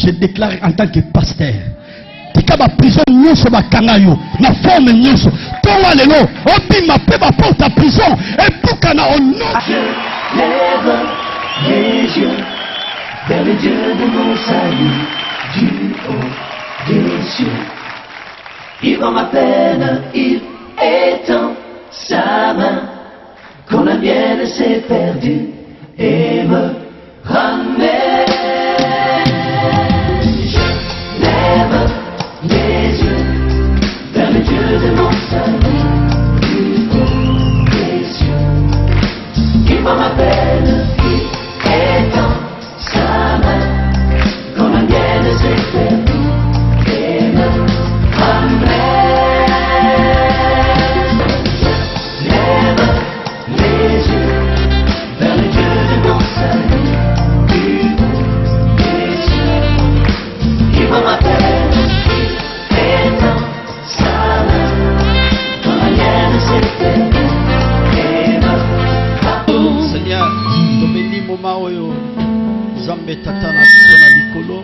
Je déclare en tant que pasteur. Tika ba prison nyonso ba kangayo na forme nyonso. Towa lelo obima pe ba porte à prison et bukana au nom. Je lève les yeux vers le Dieu de mon salut, du haut des cieux. Il voit ma peine, il étend sa main, quand la mienne s'est perdue et me ramène. Je lève les yeux vers le Dieu de mon salut, du haut des cieux. Il voit ma peine, il étend sa main, quand la mienne s'est perdue et me ramène. Je lève les yeux vers le Dieu de mon salut, du haut des cieux. Il voit ma peine, il étend sa main, quand la mienne s'est perdue et me ramène. Seigneur, tobeli moma oyo Nzambe tata na biso na likolo.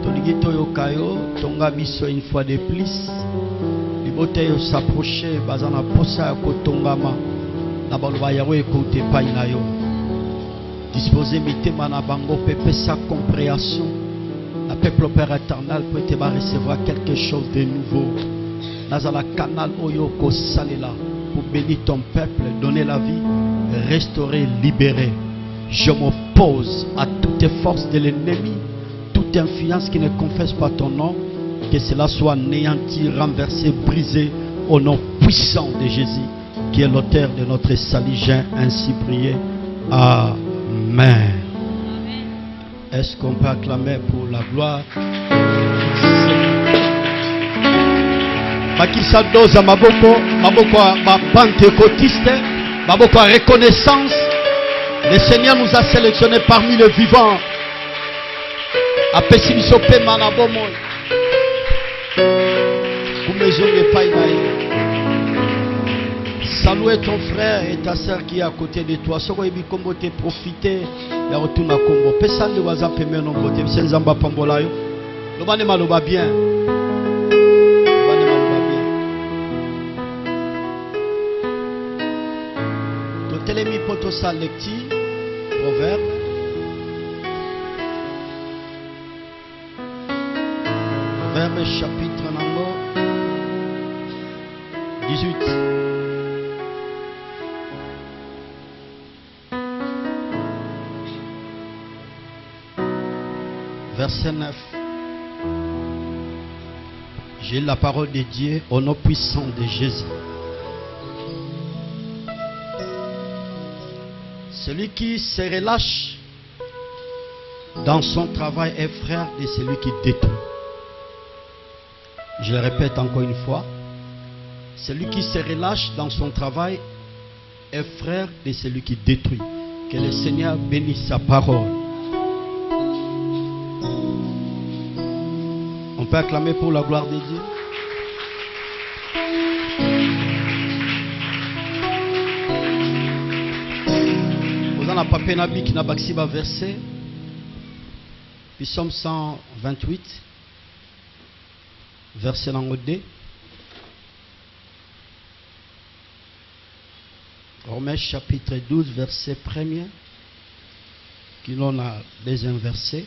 Tolingi toyoka yo, tonga biso une fois de plus. Libote yo s'approcher baza na posa ya kotongama na baloba yawe ekoute epai na yo. Disposer mitema na bango pepe sa compréhension. La peuple Père éternel peut te recevoir quelque chose de nouveau. Nazala canal oyo ko salela pour bénir ton peuple, donner la vie, restaurer, libérer. Je m'oppose à toutes les forces de l'ennemi, toute influence qui ne confesse pas ton nom, que cela soit anéanti, renversé, brisé au nom puissant de Jésus, qui est l'auteur de notre salut. J'ai ainsi prié. Amen. Est-ce qu'on peut acclamer pour la gloire? Bakisa doza maboko, maboko ma pentecôtiste, maboko à reconnaissance. Le Seigneur nous a sélectionnés parmi les vivants. Apesi biso pe manabo moy. Kumezo ne païnaï. Salut ton frère et ta sœur qui est à côté de toi. Soko ebi kombo te profiter ya retourna kombo. Pesa ndi waza peme no bote. Senzamba pambola yo. Loba ne maloba bien. Telemi poto sa lecture, Proverbe. Proverbe chapitre numéro 18. Verset 9. J'ai la parole de Dieu au nom puissant de Jésus. Celui qui se relâche dans son travail est frère de celui qui détruit. Je le répète encore une fois. Celui qui se relâche dans son travail est frère de celui qui détruit. Que le Seigneur bénisse sa parole. On peut acclamer pour la gloire de Dieu. Dans la papier qui n'a pas verset, puis Psaume 128, verset numéro 2. Romains chapitre 12, verset 1er, qui l'on a deuxième verset.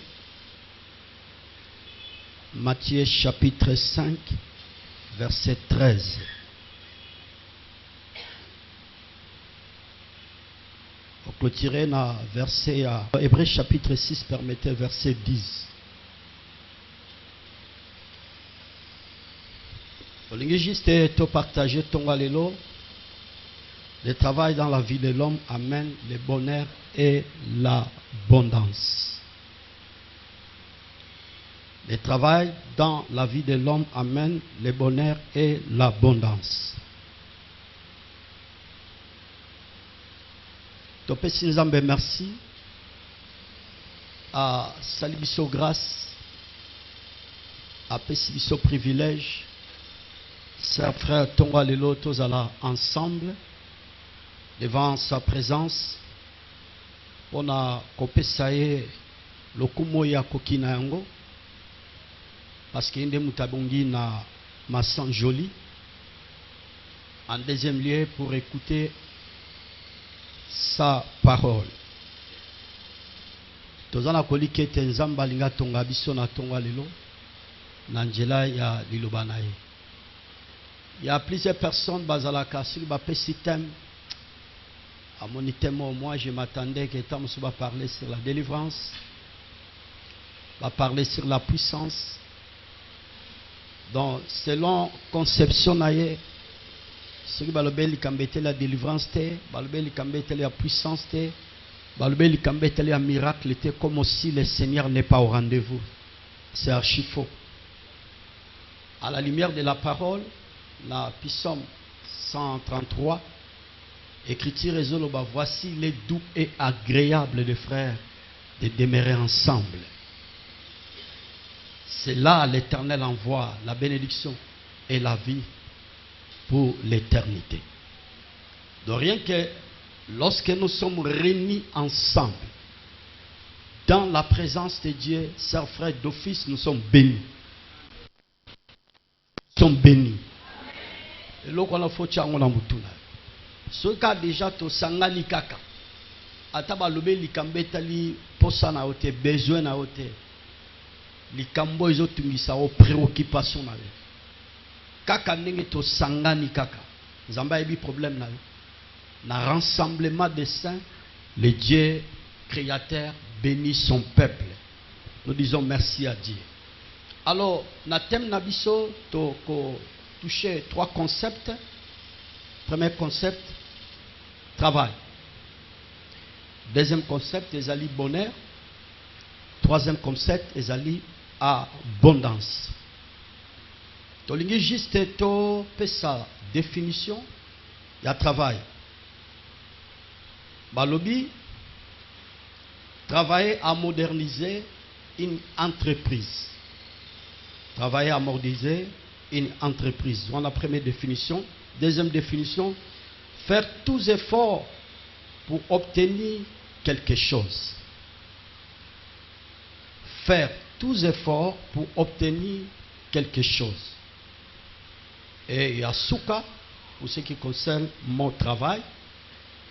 Matthieu chapitre 5, verset 13. Clôturer na verset à Hébreux chapitre 6, permettez verset 10. Olingi juste te partager ton galelo. Le travail dans la vie de l'homme amène le bonheur et l'abondance. Le travail dans la vie de l'homme amène le bonheur et l'abondance. Topesi Nzambe merci à Salibiso grâce à Pesibiso privilège. Sœur frère Tonga Lelo tozala ensemble devant sa présence. On a kopesa ye lokumo ya kokina yango parce que inde mutabongi na masan joli. En deuxième lieu, pour écouter sa parole. Tozana kolike tenzamba linga tonga biso na tonga lelo na njela ya liloba na ye. Il y a plusieurs personnes bazalaka sur ba système. À mon thème, moi je m'attendais que Tam va parler sur la délivrance, va parler sur la puissance. Donc selon conception naie, ce qui balobeli kambete la délivrance te, balobeli kambete la puissance te, balobeli kambete la miracle te, comme si le Seigneur n'est pas au rendez-vous. C'est archi faux. À la lumière de la parole, la Psaume 133, écriture résolument, voici les doux et agréables des frères de demeurer ensemble. C'est là l'Éternel envoie la bénédiction et la vie pour l'éternité. Donc rien que lorsque nous sommes réunis ensemble dans la présence de Dieu, chers frères d'office, nous sommes bénis. Nous sommes bénis. Et là, on a fait ce cas déjà to sangani kaka ataba lobe likambeta li posa na ote besoin na ote likambo ezotungisa o préoccupation na yo kaka ndenge to sangani kaka nzamba yebi problème na yo na rassemblement des saints, le Dieu créateur bénit son peuple. Nous disons merci à Dieu. Alors na thème na biso to ko toucher trois concepts. Premier concept, travail. Deuxième concept, ezali bonheur. Troisième concept, ezali abondance. Tolingi juste to pesa définition, il y a travail. Balobi, travailler à moderniser une entreprise. Travailler à moderniser une entreprise. Voilà la première définition. Deuxième définition, faire tous efforts pour obtenir quelque chose. Faire tous efforts pour obtenir quelque chose. Et il y a souka, pour ce qui concerne mon travail,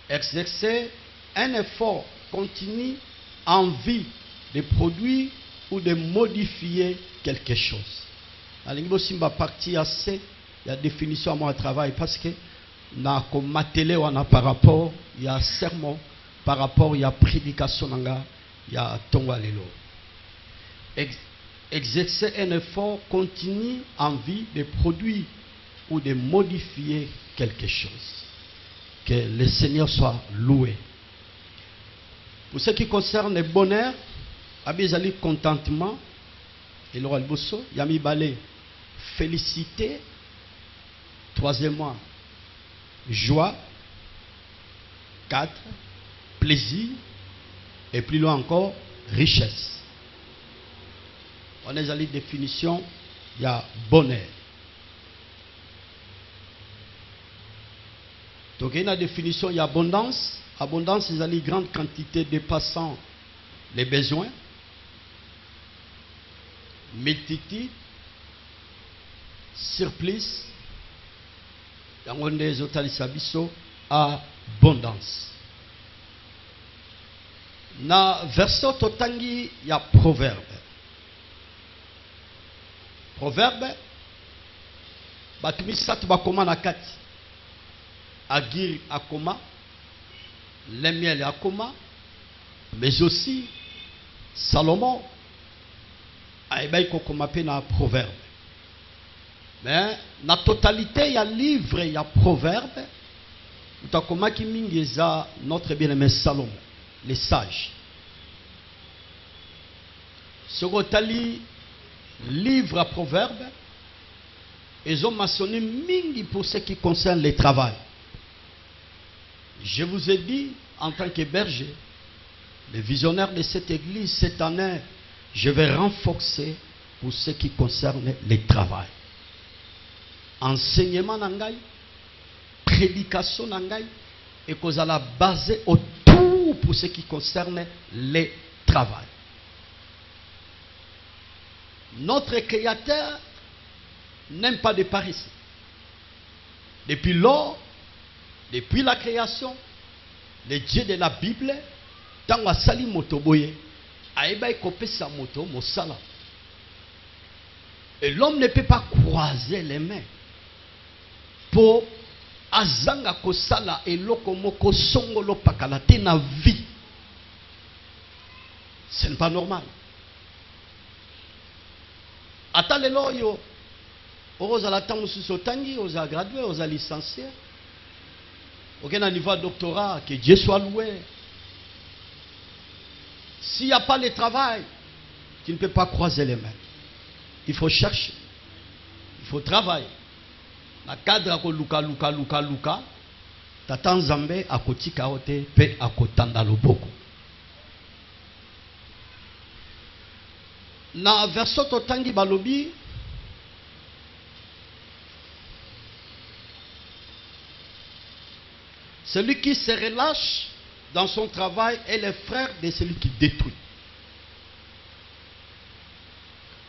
exercer un effort continu en vue de produire ou de modifier quelque chose. Alors, simba partie assez la définition à mon travail parce que na comme matélé on a par rapport il y a sermon par rapport il y a prédication il y a tonga lelo exercer un effort continu en vue de produire ou de modifier quelque chose. Que le Seigneur soit loué. Pour ce qui concerne le bonheur, abizali contentement et l'oral bosso yami balé félicité. Troisièmement, joie. 4, plaisir. Et plus loin encore, richesse. On a la définition, il y a bonheur. Donc il y a une définition, il y a abondance. Abondance, c'est une grande quantité dépassant les besoins. Multitude, surplus. On des abondance. Na verso totangi ya proverbe. Proverbe batumi satu bakoma na kati. Agir akoma, Lemiel akoma, mais aussi Salomon aibay kokoma pe na proverbe. Mais la totalité, il y a livre, il y a proverbe. Utakoma ki mingeza notre bien-aimé Salomon, les sages. Sogotali livre à proverbe, ils ont mentionné mingi pour ce qui concerne le travail. Je vous ai dit, en tant que berger, le visionnaire de cette église, cette année, je vais renforcer pour ce qui concerne le travail. Enseignement nangai, prédication nangai, et qu'on a basé autour pour ce qui concerne le travail. Notre Créateur n'aime pas de paresse. Depuis lors, depuis la création, le Dieu de la Bible, dans la sali motoboye, aïba kopesa moto mosala. Et l'homme ne peut pas croiser les mains pour azanga kosala eloko moko songolo pakala te na vie. Ce n'est pas normal. Ata lelo yo ozala tango susu otangi, oza gradué, oza licencié. Aucun niveau de doctorat, que Dieu soit loué. S'il n'y a pas le travail, tu ne peux pas croiser les mains. Il faut chercher. Il faut travailler. Na cadre ko luka. Tata Nzambe akotika ote pe akotanda loboko. Na verso totangi balobi celui qui se relâche dans son travail est le frère de celui qui détruit.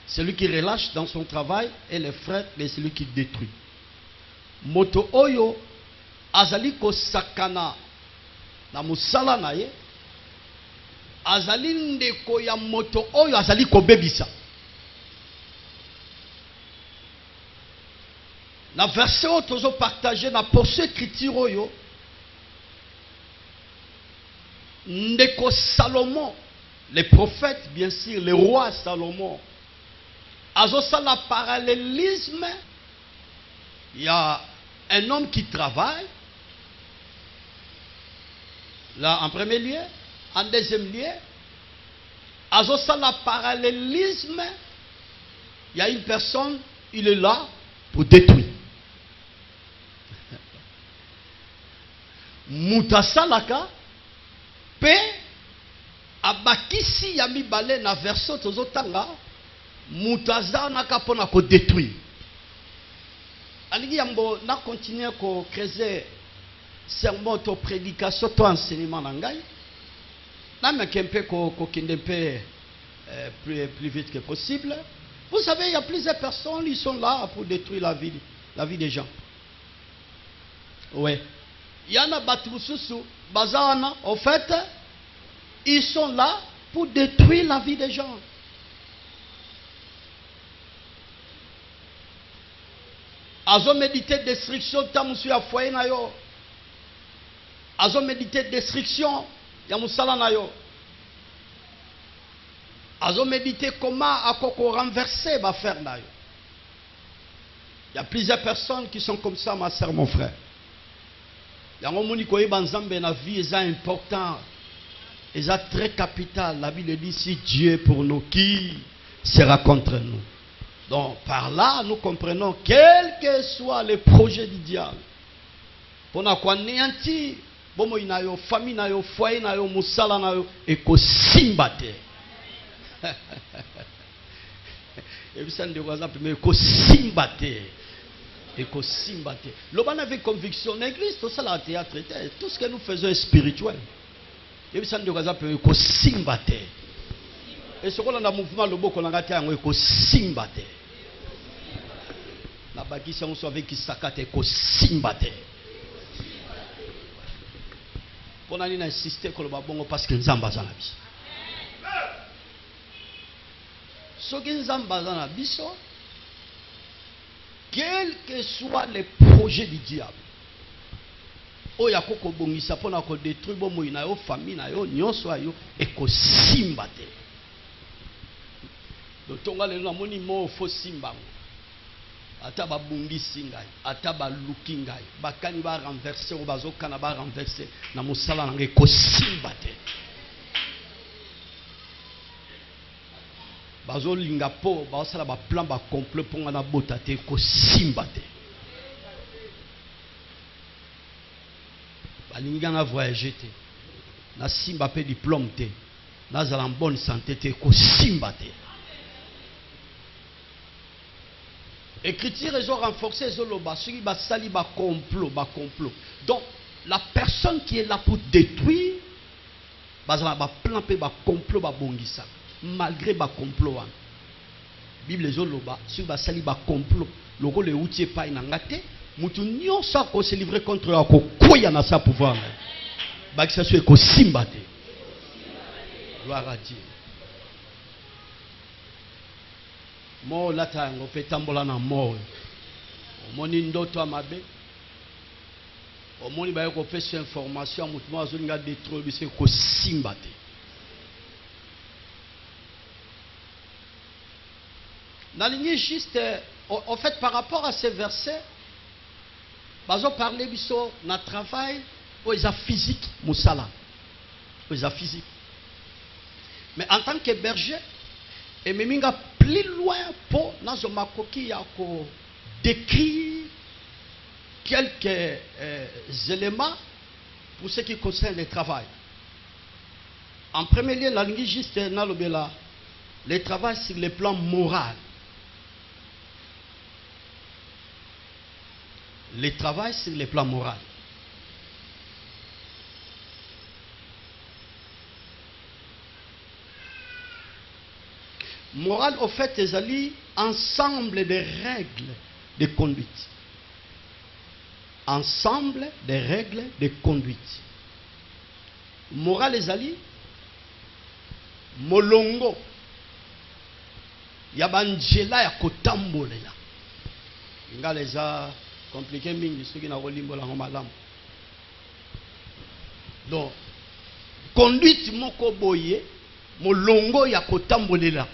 Celui qui relâche dans son travail est le frère de celui qui détruit. Moto oyo azali ko sakana na musala na ye. Azali ndeko ya moto oyo azali ko bebisa. Na verset oyo tozo partager na portion écriture oyo. Ndeko Salomon, le prophète, bien sûr, le roi Salomon, azosa la parallélisme. Il y a un homme qui travaille, là en premier lieu, en deuxième lieu, azosa la parallélisme. Il y a une personne, il est là pour détruire. Mutasalaka. Pe abakisi ya mibale na verso tozotanga mutaza naka pona ko détruire. Aligi yambo na continuer ko creuser sermon to prédication to enseignement na ngai. Na mekempe ko kindempe plus vite que possible. Vous savez, il y a plusieurs personnes, ils sont là pour détruire la vie des gens. Ouais. Il y en a Batrususu, Bazana, en fait, ils sont là pour détruire la vie des gens. Azo méditer destruction, tamusu ya foyer na yo. Azo méditer destruction, ya musala na yo. Azo méditer comment akoko renverser ba faire na yo. Il y a plusieurs personnes qui sont comme ça, ma soeur, mon frère. Yango moni koyeba nzambe na vie est important, est très capital. La Bible dit si Dieu est pour nous, qui sera contre nous? Donc par là nous comprenons quel que soit le projet du diable pour na kwa néanti bomo inayo famille na yo foyer na yo musala na yo eko simbate. Et puis ça ne doit pas mais eko simbate. Eko simbate. L'obana avec conviction l'église tout ça la théâtre tout ce que nous faisons est spirituel. Et puis ça ne doit pas eko simbate. Et ce qu'on a dans le mouvement le beau qu'on a raté en eko simbate. La bagisi on soit avec qui sakate eko simbate. On a insisté que le babongo parce que nzamba za na biso. Soki nzamba za na biso, quel que soit le projet du diable, oya koko bongisa pona ko détruire bomo ina yo famille na yo nyonso ayo eko simbate. Donc tonga le na moni mo fo simbango. Ata ba bungisi ngai, ata ba luki ngai, bakani ba renverser o bazokana ba renverser na musala na eko simbate. Bazo linga po basala ba plan ba complot ponga na botate eko simbate. Balinga na voyager te. Na simba pe diplôme te. Na zala en bonne santé te eko simbate. Écriture ils ont renforcé zoloba suri ba sali ba complot. Donc la personne qui est là pour détruire bazala ba plan pe ba complot ba bongisa malgré ba complot wana Bible ezoloba sur basali ba complot loko le outil pas inangate mutu nyonso ko se livrer contre ako koya na sa pouvoir ba que ça soit ko simbate. Gloire à Dieu. Mo lata ngo petambola na mo. Omoni ndoto amabe. Omoni ba ko pesa information mutu mo azolinga détruire bise ko simbate. Nalingi juste en fait par rapport à ces versets bazo parler biso na travail ou isa physique musala ou isa physique. Mais en tant que berger, et meminga plus loin pour nazo makoki ya ko décrire quelques éléments pour ce qui concerne le travail. En premier lieu, la ligne juste nalobela le travail sur le plan moral. Le travail sur le plan moral. Moral, au fait, c'est ensemble de règles de conduite. Ensemble de règles de conduite. Moral, c'est molongo. Yabanjela ya kotambolela. Inga leza compliqué mingi ceux qui na kolimbola malamu. Donc conduite moko boye molongo ya kotambolela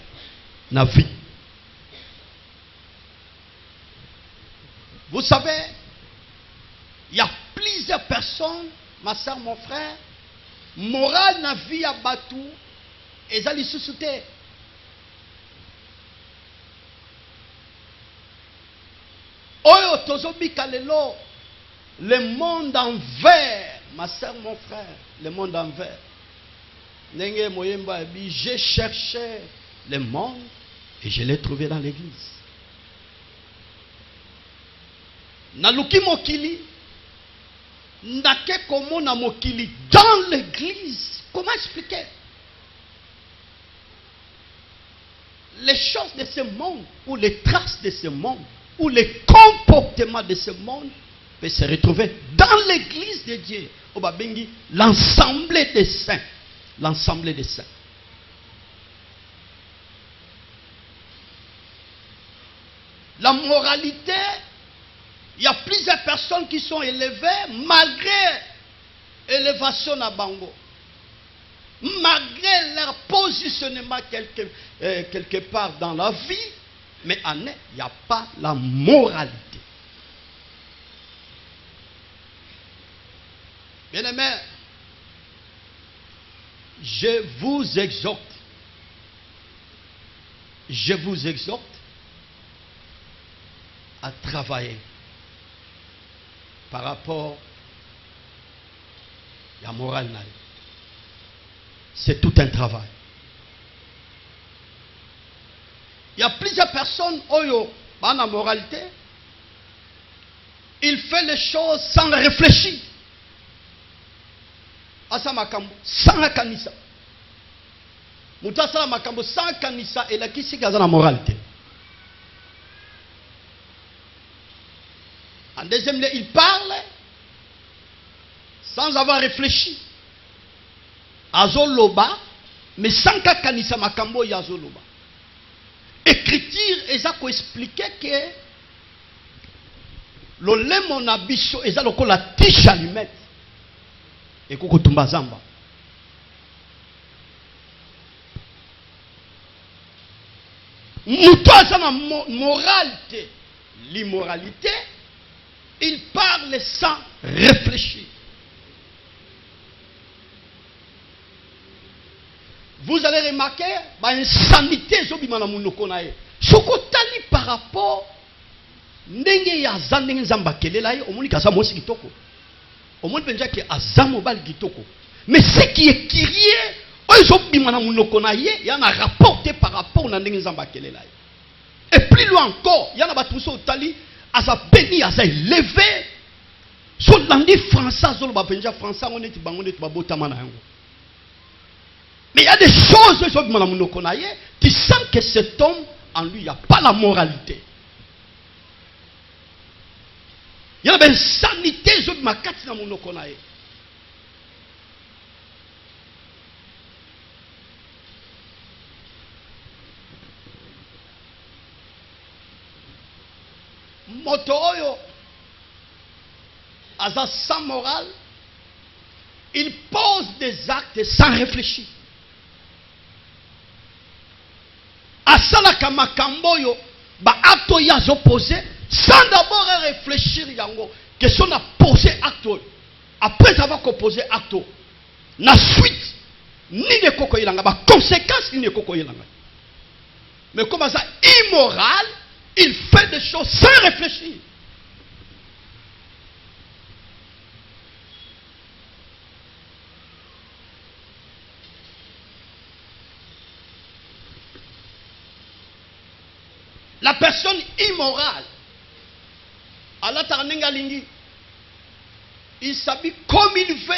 na vie. Vous savez, il y a plusieurs personnes, ma soeur, mon frère, morale na vie ya batu ezali susute. Oyo tozobika lelo, le monde en verre, ma soeur, mon frère, le monde en verre. Nenge moyemba bi, j'ai cherché le monde et je l'ai trouvé dans l'église. Naluki mokili, nake komona mokili dans l'église. Comment expliquer? Les choses de ce monde ou les traces de ce monde où les comportements de ce monde peuvent se retrouver dans l'église de Dieu. L'ensemble des saints. L'ensemble des saints. La moralité, il y a plusieurs personnes qui sont élevées malgré l'élévation à Bango. Malgré leur positionnement quelque part dans la vie, mais en il n'y a pas la moralité. Bien-aimés, je vous exhorte à travailler par rapport à la morale. C'est tout un travail. Il y a plusieurs personnes, oyo, dans la moralité, il fait les choses sans réfléchir. Asa makambo, sans la kanisa. Mouta makambo, sans kanisa, et la kisi gaza la moralité. En deuxième lieu, il parle sans avoir réfléchi. Azoloba, mais sans kanisa makambo yazoloba. Écriture, et ça qu'on expliquait que le lemon abisso, et ça la tiche à lui mettre. Et qu'on tombe à Zamba. Moutoua, ça ma moralité, l'immoralité, il parle sans réfléchir. Vous allez remarquer, insanité, Sokotali par rapport, ndenge ya zandenge zamba kelela ye, omoni kasa mosi kitoko. Omoni penja ki azamo bal kitoko. Mais ce qui est crié, oyobimana munoko na ye, yana rapporté par rapport na ndenge zamba kelela ye. Et plus loin encore, yana batuso otali, asa béni, asa élevé. So landi français, zolo ba penja français, on est bangoné tu babotama na yango. Mais il y a des choses, tu sens que cet homme en lui, il n'y a pas la moralité. Il y a une sanité, je ne sais pas mon connaît. Motoyo, Aza sans morale, il pose des actes sans réfléchir. Asala kama kamboyo, ba acte yazo posé, sans d'abord réfléchir yango. Question à poser acte. Après avoir posé acte, na suite, ni de koko yelanga, ba conséquence ni de koko yelanga. Mais comme ça, immoral, il fait des choses sans réfléchir. La personne immorale, Allah Tarnenga Lingi, il s'habille comme il veut.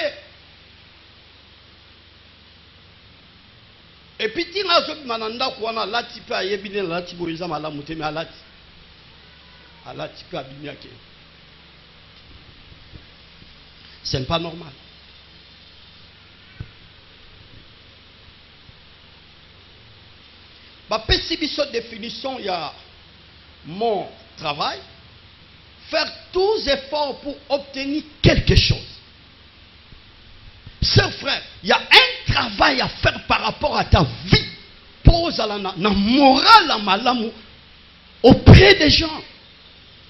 Et puis, il y a des gens qui ont lati pe ayebine lati boiza mala muteme alati. Alati pe abimiake. C'est pas normal. Bah, pécibiso définition, il y a mon travail. Faire tous les efforts pour obtenir quelque chose. Sœur, frère, il y a un travail à faire par rapport à ta vie. Pose à la morale à malamu auprès des gens.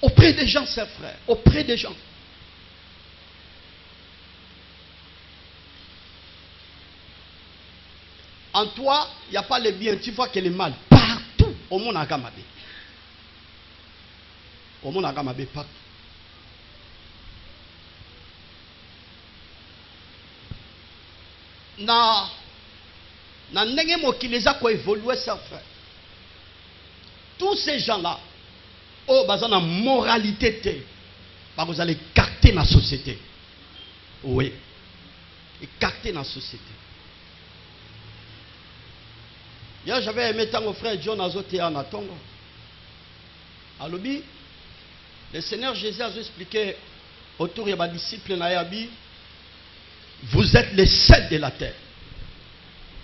Auprès des gens, sœur, frère. Auprès des gens. En toi, il n'y a pas le bien, tu vois que le mal. Partout, au monde agamabé. Au monde agamabé, partout. Na ndenge mokileza ko évoluer ça, frère. Tous ces gens-là, oh, bazan na moralité te, vous allez écarter dans la société. Oui, écarter dans la société. Hier, j'avais aimé tant mon frère John Azoté en Atongo. À l'obi, le Seigneur Jésus a expliqué autour de ma disciple Nayabi, vous êtes les sels de la terre.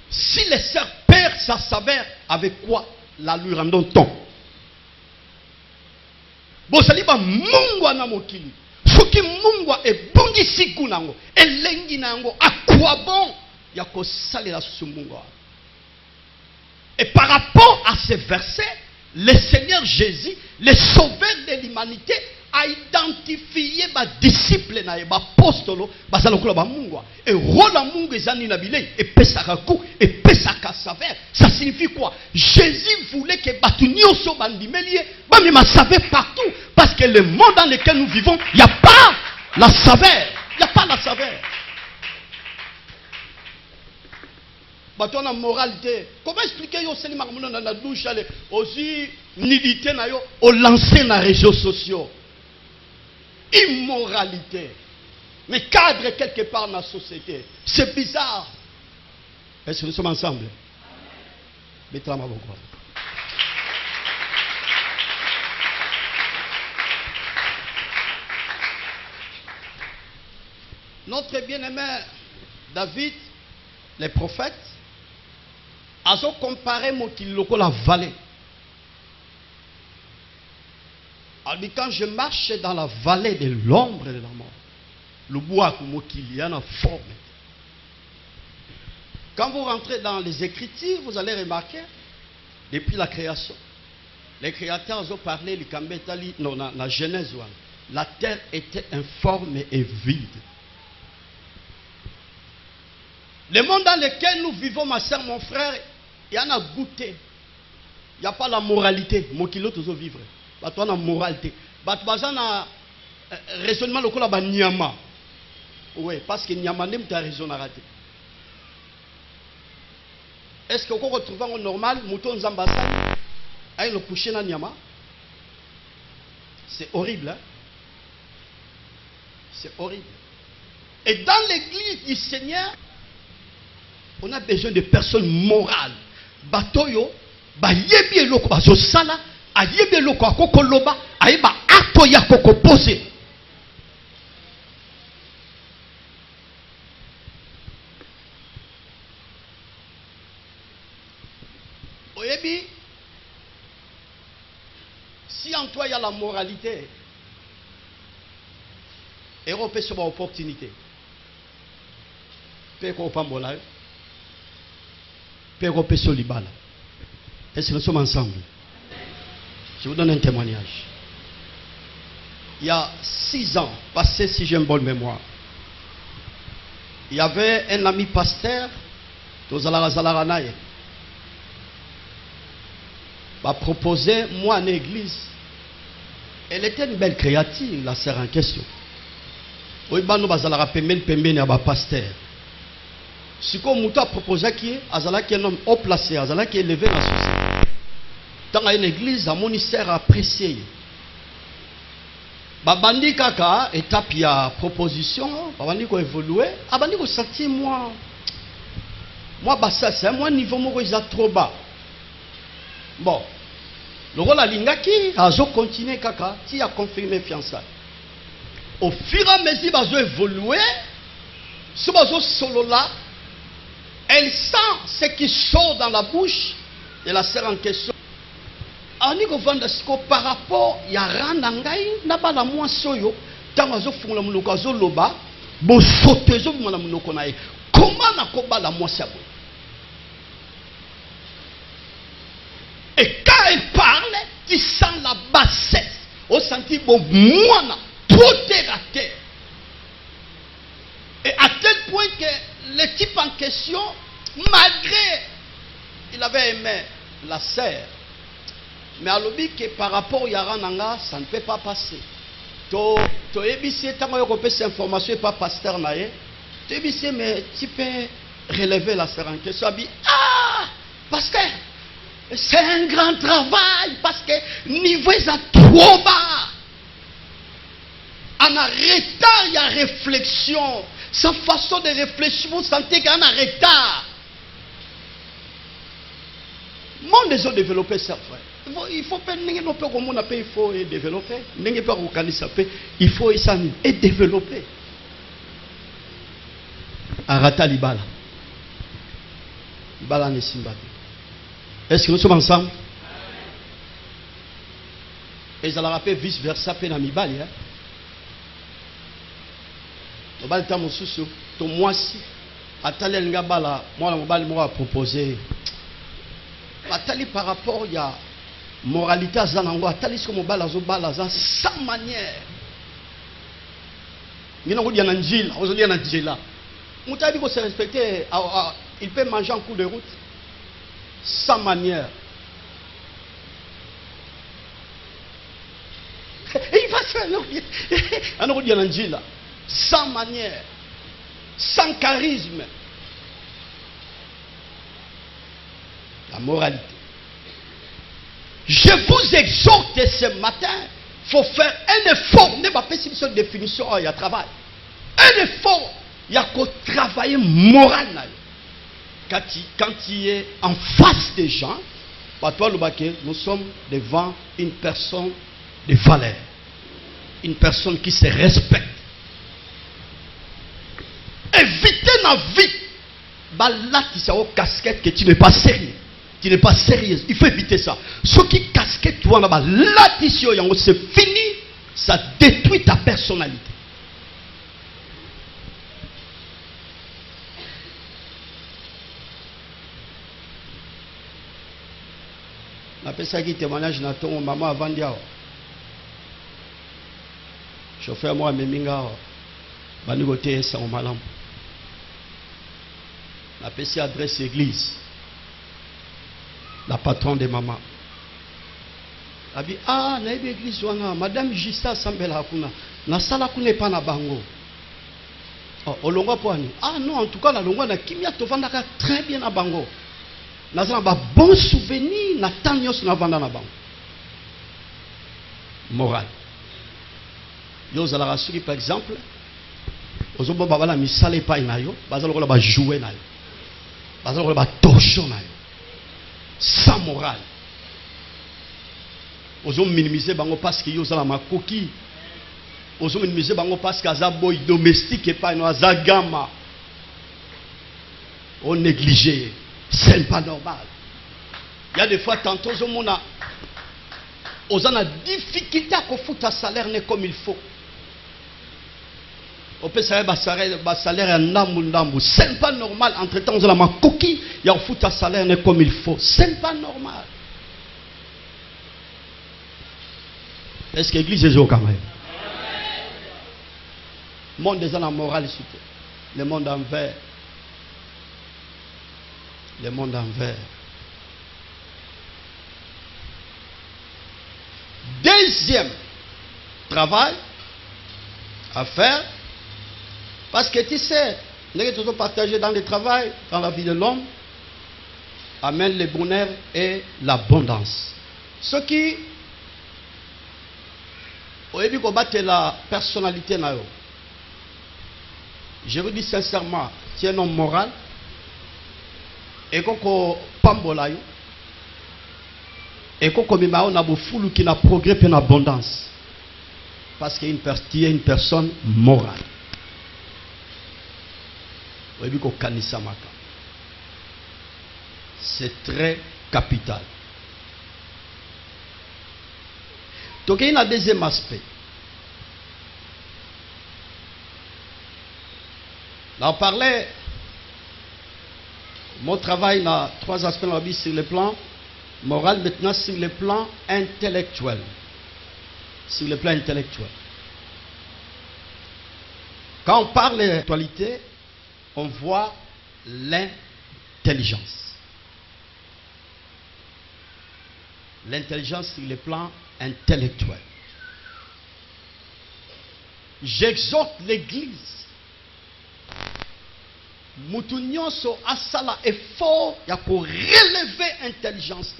Si les sœurs perdent sa saveur, avec quoi la lui rendons-on? Bosaliba mungwa na mokili. Soki mungwa e bungi siku nango, elengi nango, à quoi bon? Yako salela su mungwa. Et par rapport à ces versets, le Seigneur Jésus, le sauveur de l'humanité, a identifié ma disciple na ba apostolo bazalokola ba mungwa et rola mungu ezani na bilei et pesaka ku et pesaka saveur. Ça signifie quoi? Jésus voulait que batunioso bandimelie ba mais ma saveur partout parce que le monde dans lequel nous vivons, il n'y a pas la saveur, il n'y a pas la saveur. Bato na moralité. Comment expliquer yo seli makamuna na douche ale aussi nudité na yo au lancer na réseaux sociaux. Immoralité. Mais cadre quelque part dans la société. C'est bizarre. Est-ce que nous sommes ensemble? Notre bien-aimé David, les prophètes, a comparé Mokiloko la vallée. Alors, quand je marche dans la vallée de l'ombre de la mort, le bois comme il y a une forme. Quand vous rentrez dans les Écritures, vous allez remarquer, depuis la création, les créateurs ont parlé, dans la Genèse, la terre était informe et vide. Le monde dans lequel nous vivons, ma soeur, mon frère, il y en a goûté. Il n'y a pas la moralité. Mon kilo toujours vivre. Il y a la moralité. Il y a un raisonnement local à Nyama. Oui, parce que Nyama n'est pas raison à rater. Est-ce qu'on retrouve en normal, mouton Zambasa, à le coucher dans Nyama? C'est horrible, hein? C'est horrible. Et dans l'église du Seigneur, on a besoin de personnes morales. Batoyo, ba yebi eloko bazo sala, a yebi eloko akoko loba, ayeba acte ya koko poser. Oyebi, si en toi il y a la moralité, et on peut sur l'opportunité, peut qu'on pambola, peut qu'on peut sur l'ibala. Est-ce que nous sommes ensemble? Je vous donne un témoignage. Il y a 6 ans, passé si j'ai une bonne mémoire, il y avait un ami pasteur, Zalaranaye, m'a proposé, moi, en église. Elle était une belle créative, la sœur en question. Oui, nous avons pasteur. Ce qu'on m'a proposé, qui est un homme haut placé, qui est élevé dans la société. Dans une église, un ministère apprécié. Babandi kaka, étape, il y a proposition, babandi ko évoluer, babandi ko sentir moi, c'est moi niveau moi ils a trop bas. Bon, le rôle à l'ingaki, a continué kaka, qui a confirmé fiançailles. Au fur et à mesure qu'ils ont évolué, ce bazo solo là, elle sent ce qui sort dans la bouche de la sœur en question. Par rapport à Randangai, n'a pas la moins soyo, tant que je la mounokazo loba, bon sautezo la mounokonae. Comment n'a pas la moins sabo? Et quand elle parle, tu sens la bassesse. Au senti bon, moi, trop terre à terre. Et à tel point que le type en question, malgré il avait aimé la sœur, mais à l'objet que par rapport au Yarananga, ça ne peut pas passer. To ébissé, tant que cette information n'est pas pasteur naïe, tu ébissé, mais tu peux relever la sœur en question. Ah, parce que c'est un grand travail, parce que niveau est trop bas. En arrêtant, il y a réflexion. Sa façon de réfléchir, vous sentez qu'il y a un retard. Mon désir de développer ça, frère. Il faut pas développer comme on appelle, il faut développer. Il faut et développer. Arata libala. Libala ne simbabi. Est-ce que nous sommes ensemble? Et ça la rappelle vice versa penamibali. Au bal temps sous to moi si atali ngabala moi la mobali moi a proposé atali par rapport il y a moralité à zanango atali ce mobali azo balaza sans manière ngina ko dia na njila ozo dia na njila mutabi ko se respecter il peut manger en cours de route sans manière. Il va se faire sans manière, sans charisme. La moralité. Je vous exhorte ce matin, il faut faire un effort. Ne pas faire une définition, il y a travail. Un effort, il y a qu'au travail moral. Quand il est en face des gens, nous sommes devant une personne de valeur. Une personne qui se respecte. Évitez la vie. Là, tu sais au casquette que tu n'es pas sérieux. Tu n'es pas sérieuse. Il faut éviter ça. Ce qui casquette, tu vois là-bas, là, c'est fini. Ça détruit ta personnalité. Je appelle ça qui témoignage na ton maman avant diao. Chauffeur moi meminga bani gote ça au malam. La PC adresse église. La patronne de maman. Elle dit ah na église wana madame Justa Sambela kuna na sala kuna pas na bango. Oh olonga poani. Ah non en tout cas la longa na kimia to vandaka très bien na bango. Nous avons un bon souvenir, nous avons un bon moral. Vous allez rassurer par exemple, vous allez vous misale pas inayo, vous allez jouer nayo, vous allez torcher nayo. sans morale. Ils ont minimisé parce qu'ils ont la coquille. Ils ont minimisé parce qu'ils ont boy domestique et pas une azagama. On négligé. C'est pas normal. Il y a des fois, tantôt, on a la difficulté à foutre un salaire comme il faut. On peut savoir que salaire est un c'est pas normal. Entre temps, on a ma coquille, il y a un foutre un salaire comme il faut. C'est pas normal. Est-ce que l'église est au quand même? Le monde est dans la morale, le monde envers. Le monde envers. Deuxième travail à faire, parce que tu sais, nous sommes toujours partagés dans le travail, dans la vie de l'homme, amène le bonheur et l'abondance. Ce qui, au début, combattre la personnalité, je vous dis sincèrement, tu es un homme moral, et qu'on pambola yo, et qu'on mimao na bofulu qui n'a progrès et abondance, parce qu'il y a une personne morale. C'est très capital. Donc il y a un deuxième aspect. Là on parlait, mon travail a trois aspects sur le plan moral, maintenant sur le plan intellectuel. Sur le plan intellectuel. Quand on parle d'actualité, on voit l'intelligence. L'intelligence sur le plan intellectuel. J'exhorte l'église. Moutounionso asala effort pour relever l'intelligence.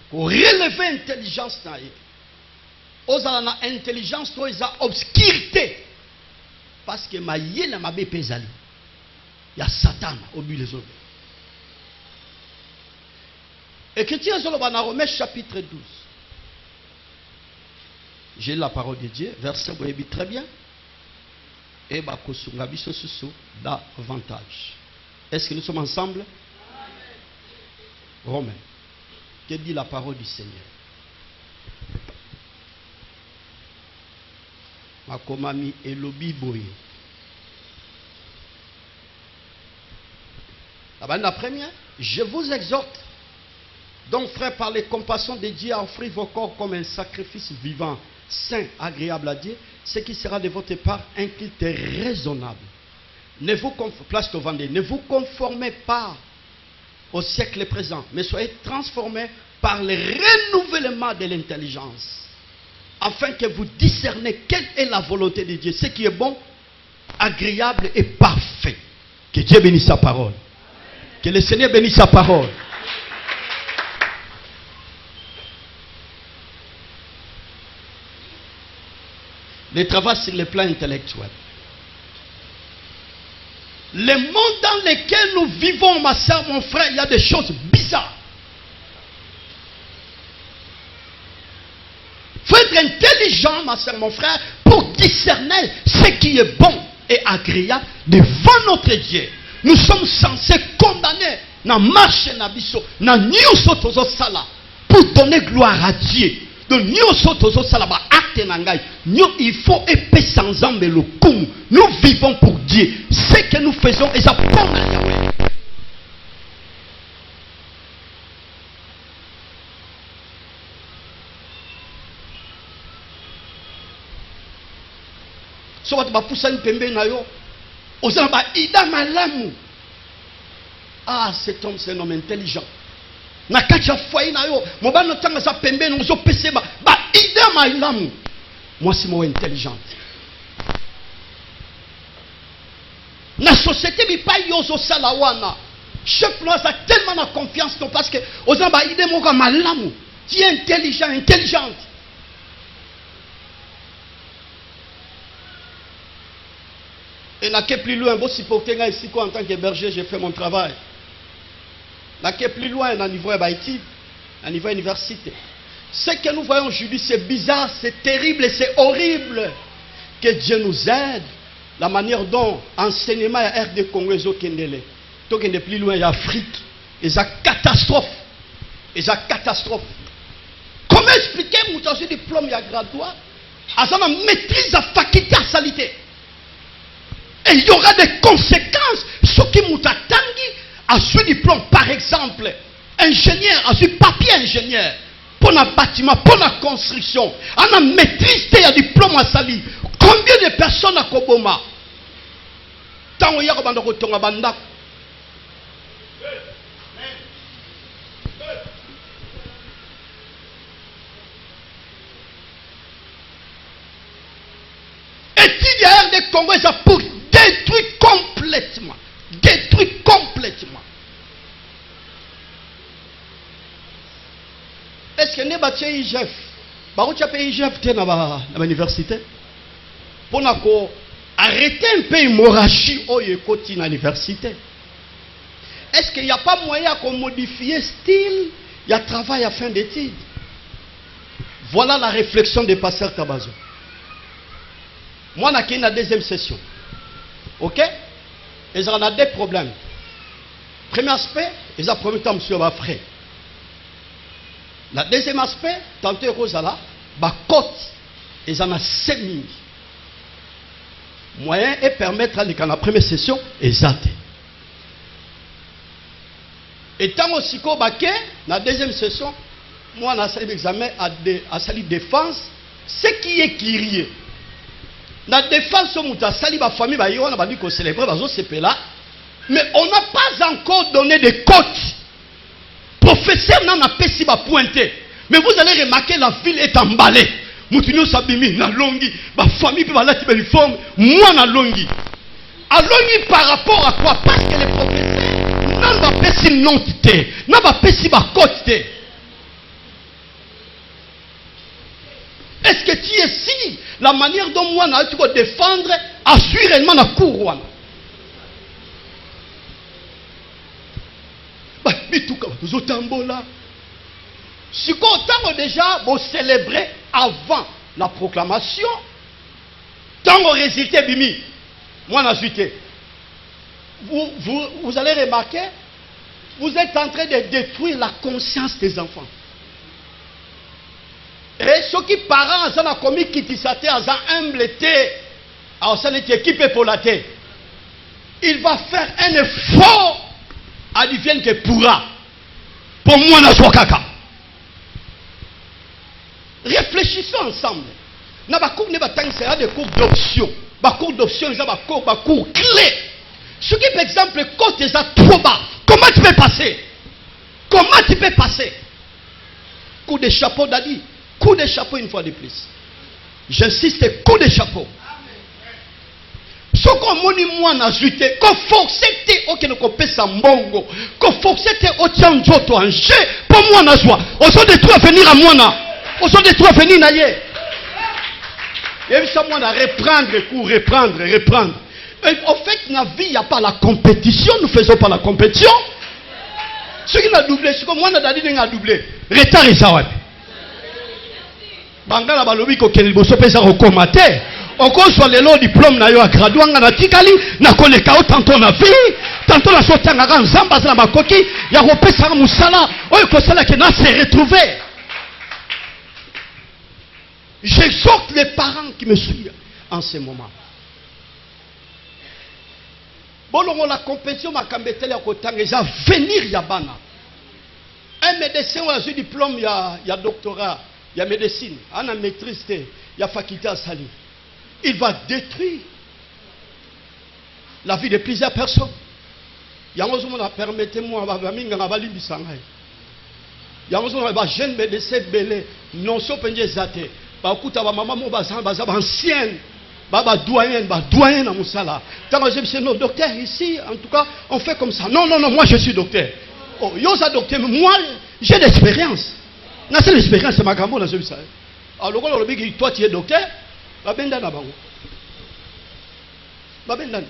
Pour relever l'intelligence. Osala intelligence, to eza obscurité. Parce que ma yéla ma bé pesali. Il y a Satan au but des autres. Écriture dans Romains chapitre 12. J'ai la parole de Dieu, verset vous avez très bien. Et bakosunga biso susu davantage. Est-ce que nous sommes ensemble? Romains. Que dit la parole du Seigneur? Makomami elobi boye. La première, je vous exhorte, donc frère, par les compassions de Dieu, à offrir vos corps comme un sacrifice vivant, saint, agréable à Dieu, ce qui sera de votre part un culte raisonnable. Ne vous ne vous conformez pas au siècle présent, mais soyez transformés par le renouvellement de l'intelligence, afin que vous discerniez quelle est la volonté de Dieu, ce qui est bon, agréable et parfait. Que Dieu bénisse sa parole. Que le Seigneur bénisse sa parole. Le travail sur le plan intellectuel. Le monde dans lequel nous vivons, ma soeur, mon frère, il y a des choses bizarres. Il faut être intelligent, ma soeur, mon frère, pour discerner ce qui est bon et agréable devant notre Dieu. Nous sommes censés condamner na marche na biso, na nyuso tozo sala, pour donner gloire à Dieu. Donc nyuso tozo sala ba acte na ngai. Il faut épée sans âme le coup. Nous vivons pour Dieu. Ce que nous faisons est ça pour Yahweh. So wat ba poussa pembe na yo. Ozamba ida malamu. Ah, cet homme, c'est un homme intelligent. Nakacha foyer na yo, mobano tanga sa pembe no zo pese ba ida malamu. Moi c'est moi intelligente. La société mi pa yo zo salawana. Chef là a tellement de confiance parce que ozamba ida mo ka malamu. Tu es intelligent, intelligente. Et n'a plus loin, bon, si pour ici, en tant que berger, j'ai fait mon travail. N'a plus loin, à niveau d'Haïti, à niveau université. Ce que nous voyons aujourd'hui, c'est bizarre, c'est terrible et c'est horrible. Que Dieu nous aide. La manière dont l'enseignement est RD Congo est Kendele. Tant qu'il n'est plus loin d'Afrique, et ça catastrophe. Et ça catastrophe. Comment expliquer mon diplôme à graduat? À ça, maîtrise la faculté à salité. Et il y aura des conséquences. Ce qui m'a attendu à ce diplôme, par exemple, ingénieur, à ce papier ingénieur, pour le bâtiment, pour la construction, on a maîtrise de diplôme à sali. Combien de personnes à Koboma? Tant qu'il y a un retour à Banda. Et des Congo, ça pour détruire complètement. Détruire complètement. Est-ce que nous avons fait IGF? Nous avons fait IGF dans l'université. Pour arrêter un peu l'hémorragie dans l'université. Est-ce qu'il n'y a pas moyen de modifier le style? Il y a travail à fin d'études. Voilà la réflexion des pasteurs Tabazo. Moi, je suis dans la deuxième session. Ok? Et il y a deux problèmes. Premier aspect, ils ont promis que monsieur va frère. Le deuxième aspect, tantôt Rosala, ma côte, ils en ont 5 000. Moyen et permettre à la première session, exact. Et tant aussi qu'on baquet, dans la deuxième session, moi, on a fait l'examen à la défense, ce qui est crié. Dans la défense, on a sali ma famille, on a dit qu'on célébrait, mais on n'a pas encore donné de coach. Professeur n'a pas si pointé. Mais vous allez remarquer, la ville est emballée. Moutinho Sabimi, na longi, ma famille peut aller à l'uniforme, moi na longi. À longi par rapport à quoi? Parce que les professeurs n'ont pas si notité, n'ont pas si coach. Est-ce que tu es si la manière dont moi tu vas défendre assurément la cour? Vous autant si on déjà vous célébrer avant la proclamation, tant au résultat bimi, moi n'a suité. Vous allez remarquer, vous êtes en train de détruire la conscience des enfants. Et ceux qui parents en a commis qui tissaté en humble en s'en est équipé pour la terre. Il va faire un effort à l'hygiène que pourra. Pour moi, n'a pas caca. Réfléchissons ensemble. N'a pas cours, n'a pas tant des cours d'option. Pas cours d'option, n'a pas cours clé. Ce qui, par exemple, quand tu es trop bas, comment tu peux passer? Comment tu peux passer? Coup de chapeau, Dadi. Coup de chapeau une fois de plus. J'insiste, coup de chapeau. Ce qu'on m'a dit, moi, n'a ajouté, qu'on forçait, ok, nous coupons ça mbongo, qu'on forçait, au tien joto en jeu, pour moi, n'a joie. Au son de toi venir à moi, na. Au son de toi venir, na yé. Et ça, moi, n'a reprendre, coup, reprendre. En fait, dans la vie, il n'y a pas la compétition, nous ne faisons pas la compétition. Ce qui n'a doublé, c'est comme moi, n'a dit, n'a doublé. Retard et ça, ouais. Bangala balobi ko kenil boso pesa ko komate oko so lelo diplôme na yo a graduanga na tikali na koleka o tantôt na vie tantôt na sotanga ga nzamba za makoki ya ko pesa musala oyo ko sala ke na se retrouver. J'exhorte les parents qui me suivent en ce moment. Bolongo la compétition makambetele ko tanga za venir ya bana. Un médecin a un diplôme ya doctorat. Il y a médecine, il y a maîtrise, il y a faculté à salir. Il va détruire la vie de plusieurs personnes. Il y a un moment où permettez-moi, il y a un jeune médecin belé, non seulement zate, maman ancienne, doyen dans Moussala. Tant que je me suis dit, non, docteur, ici, en tout cas, on fait comme ça. Non, moi je suis docteur. Oh, yosa docteur, mais moi, j'ai l'expérience. C'est l'expérience de ma grand-mère dans ce cas. Alors, toi, tu es docteur, va bien dans la banque. Va bien dans.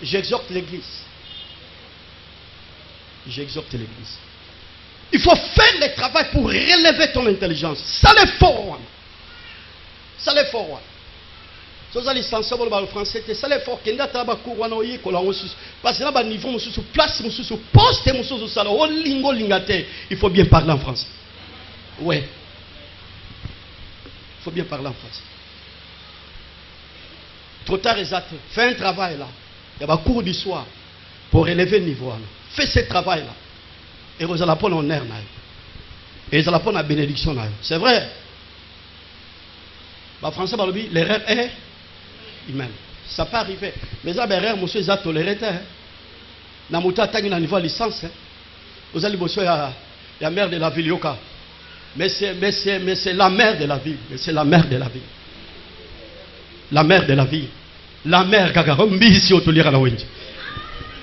J'exhorte l'église. J'exhorte l'église. Il faut faire le travail pour relever ton intelligence. Ça l'est fort. Ça l'est fort. Si vous allez sensible dans le français, ça l'est fort. Parce que là, au niveau de place, poste, il faut bien parler en français. Oui. Il faut bien parler en français. Trop tard, exact. Fais un travail là. Il y a un cours du soir pour relever le niveau. Fais ce travail là. Et vous allez prendre l'honneur. Et vous allez prendre la bénédiction. C'est vrai. En français, l'erreur est humaine. Ça peut arriver. Mais ça, l'erreur, monsieur, ils ont toléré. Dans mon temps, il y a un niveau de licence. Vous allez bosser la mère de la ville. Mais c'est la mère de la ville. C'est la mère de la ville. La mère de la ville. La mère,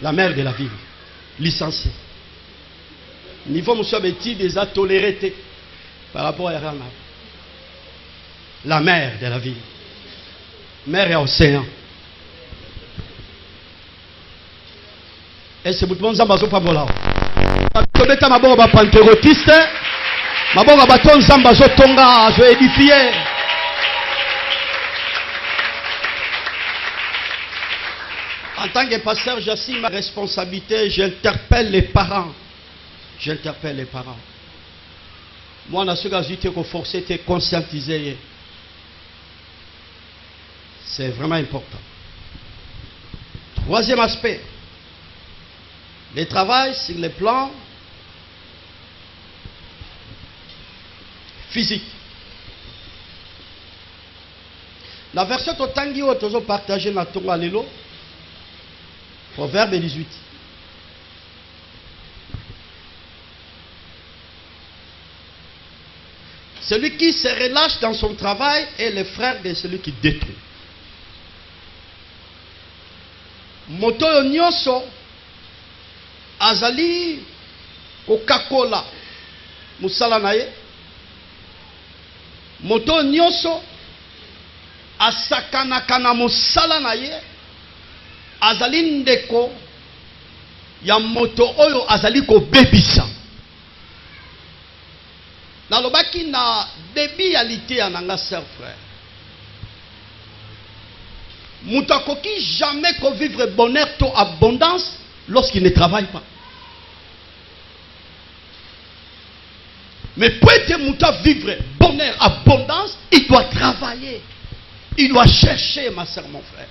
la mère de la ville. Licenciée. Niveau monsieur Betty déjà toléré par rapport à Rana. La mère de la ville. Mer et océan. Et c'est tout le monde qui pas bon là. Tu es ma bonne pantérotiste. Ma bonne bâton zamba zo tonga zo édifié. En tant que pasteur, j'assume ma responsabilité. J'interpelle les parents. J'interpelle les parents. Moi, dans ce cas, je suis forcé de conscientiser. C'est vraiment important. Troisième aspect. Le travail sur le plan physique. La version Totangi où tu as partagé dans ton allélo. Proverbe 18. Celui qui se relâche dans son travail est le frère de celui qui détruit. Moto nyonso azali Coca-Cola musala naye. Moto nyonso asakanaka na musala naye. Azali ndeko ya moto oyo azali ko bebisa. Nalobaki na débialité ya nanga sœur frère. Mutakoki jamais ko vivre bonheur to abondance lorsqu'il ne travaille pas. Mais pour être muta vivre bonheur, abondance, il doit travailler. Il doit chercher, ma sœur, mon frère.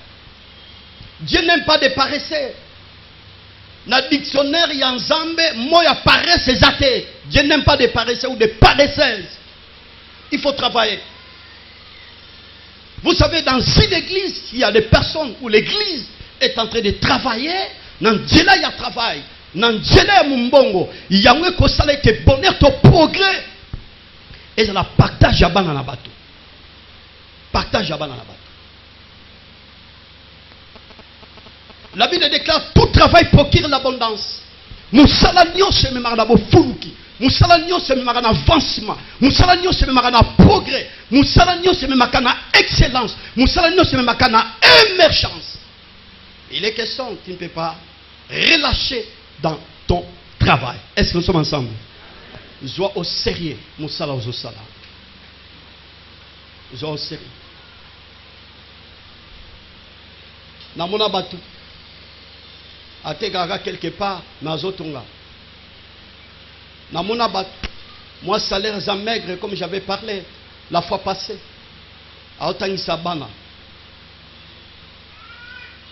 Dieu n'aime pas de paresseux. Dans le dictionnaire, il y a un zambe, moi, il y a paresse et athée. Dieu n'aime pas de paresseux ou de paresseuses. Il faut travailler. Vous savez, dans une église, il y a des personnes où l'église est en train de travailler. Dans Dieu, il y a travail. Dans Dieu, il y a mumbongo. Il y a un peu de bonheur, de progrès. Et ça la partage à la bateau. Partage à la bateau. La Bible déclare tout travail procure l'abondance. Moussala nyose me marana bo fuluki. Moussala nyose me marana avancement. Moussala nyose me marana progrès. Moussala nyose me marana excellence. Moussala nyose me marana émergence. Il est question, tu ne peux pas relâcher dans ton travail. Est-ce que nous sommes ensemble? Sois au sérieux. Moussala aux osala. Sois au sérieux. Namona batu. Ategaga quelque part, Nazotonga. Namona bat. Moi, salaire est maigre, comme j'avais parlé la fois passée. Aotang Sabana.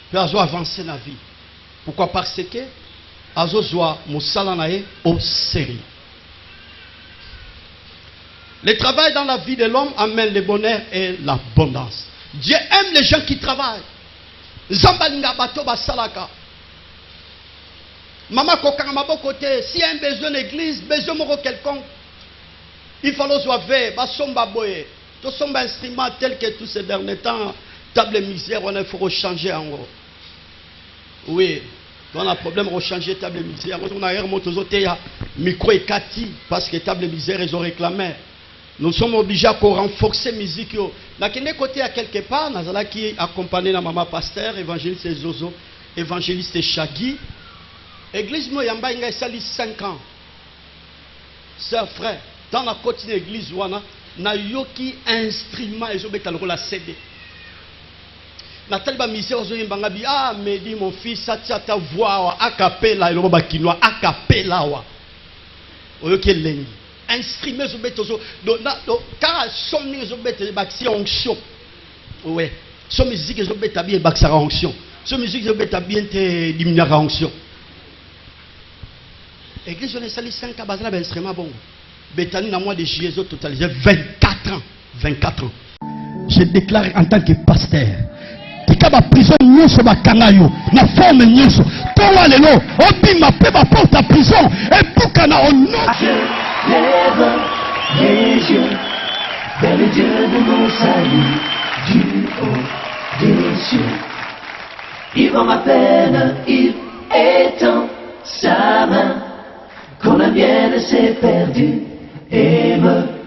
Puis Azo avancer dans la vie. Pourquoi? Parce que Azo Zoa Moussalanae au sérieux. Le travail dans la vie de l'homme amène le bonheur et l'abondance. Dieu aime les gens qui travaillent. Zambalinga bato basalaka. Maman kokanga maboko te, s'il y a un besoin d'église, besoin moro quelconque, il faut le soiver, basomba boye. Tout son instrument tel que tous ces derniers temps, table misère, on a faut rechanger en gros. Oui, on a un problème rechanger table misère. On a un micro et kati parce que table misère ils ont réclamé. Nous sommes obligés à renforcer la musique. Dans quel côté à quelque part, nous allons accompagner la maman pasteur, évangéliste Zozo. évangéliste Chagui. Église Moyamba il y a 5 ans. Sœur frère, dans la côte de l'église wana na yoki instrument ezobeta lokola CD. Nathalie ba misère ozoyembanga bi ah me dit mon fils ça ta voix a cappella eloko ba kinois a cappella wa. Oyoki lengi. Instrument ezobeta zo do car son ezobeta ba onction. Ouais. So musique ezobeta bien ba onction. So musique ezobeta bien te diminuer onction. L'église on est sali 5 ans bazala instrument bon. Béthanie dans mois de juillet ont totalisé 24 ans. 24 ans. Je déclare en tant que pasteur. Tika ba prison nyonso ba kangayo na forme nyonso. Towa lelo obima pe ba porte à prison et bukana au nom. Je lève les yeux vers le Dieu de mon salut du haut des cieux. Il voit ma peine, il étend sa main quand la mienne s'est perdue et me